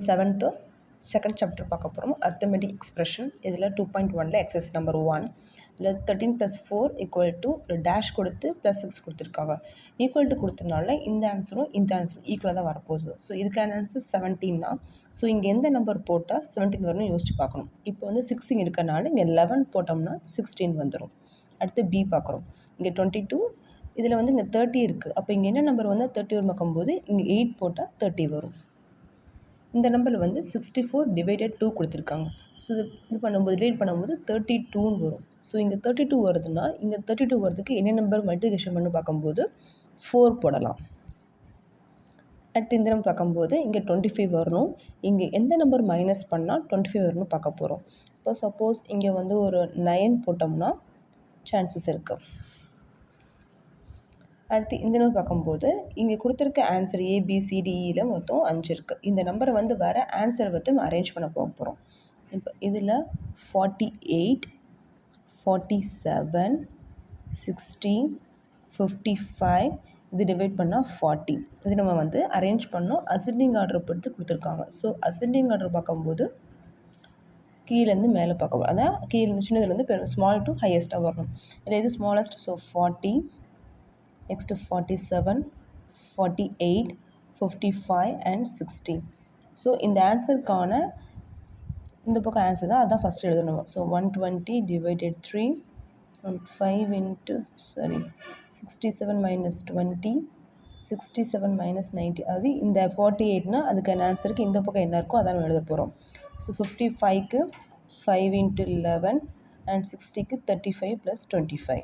Seventh second chapter பார்க்க போகிறோம். Arithmetic expression. இதில் 2.1ல் எக்ஸஸ் நம்பர் 1 இதில் 13 + 4 = ஒரு டேஷ் கொடுத்து +6 கொடுத்துருக்காங்க. ஈக்குவல் டு கொடுத்தனால இந்த ஆன்சரும் இந்த ஆன்சரும் ஈக்குவலாக தான் வரப்போகுது. ஸோ இதுக்கான ஆன்சர் 17 தான். ஸோ இங்கே எந்த நம்பர் போட்டால் 17 வரும்னு யோசிச்சு பார்க்கணும். இப்போ வந்து 6 இங்கே இருக்கனால இங்கே 11 போட்டோம்னா 16 வந்துடும். அடுத்து பி பார்க்குறோம். இங்கே 22, இதில் வந்து இங்கே 30 இருக்குது. அப்போ இங்கே என்ன நம்பர் வந்தால் 30 வரும் பார்க்கும்போது இங்கே 8 போட்டால் 30 வரும். இந்த நம்பரில் வந்து 64/2 கொடுத்துருக்காங்க. ஸோ இது பண்ணும்போது டிவைட் பண்ணும்போது 32ன்னு வரும். ஸோ இங்கே 32 வருதுன்னா இங்கே 32 வரதுக்கு என்ன நம்பர் மல்டிப்ளிகேஷன் பண்ணி பார்க்கும்போது 4 போடலாம். அடுத்து இந்த நம்பர் பார்க்கும்போது இங்கே 25 வரணும். இங்கே எந்த நம்பர் மைனஸ் பண்ணால் 25 வரணும்னு பார்க்க போகிறோம். இப்போ சப்போஸ் இங்கே வந்து ஒரு 9 போட்டோம்னா சான்சஸ் இருக்குது. அடுத்து இந்த நம்பர் பார்க்கும்போது இங்கே கொடுத்துருக்க ஆன்சர் ABCDEயில் மொத்தம் 5 இருக்குது. இந்த நம்பரை வந்து வர ஆன்சரை வந்து நம்ம அரேஞ்ச் பண்ண போகிறோம். இப்போ இதில் 48, 47, 60, 55 இது டிவைட் பண்ணால் 40. இது நம்ம வந்து அரேஞ்ச் பண்ணோம். அசெண்டிங் ஆர்டர் பொறுத்து கொடுத்துருக்காங்க. ஸோ அசெண்டிங் ஆர்டர் பார்க்கும்போது கீழேருந்து மேலே பார்க்க அதான் கீழேருந்து சின்னதுலேருந்து ஸ்மால் டு ஹையஸ்ட்டாக வரணும். இதில் எது smallest? So 40, next 47, 48, 55 and 60. So இந்த ஆன்சருக்கான இந்த பக்கம் ஆன்சர் தான் அதான் ஃபஸ்ட்டு எழுதணும். So 120 / 3 5 into 67 - 20, 67 - 90. அது இந்த 48னா அதுக்கான ஆன்சருக்கு இந்த பக்கம் என்ன இருக்கோ அதான் எழுத போகிறோம். ஸோ 55க்கு 5 × 11 and 60க்கு 35 + 25.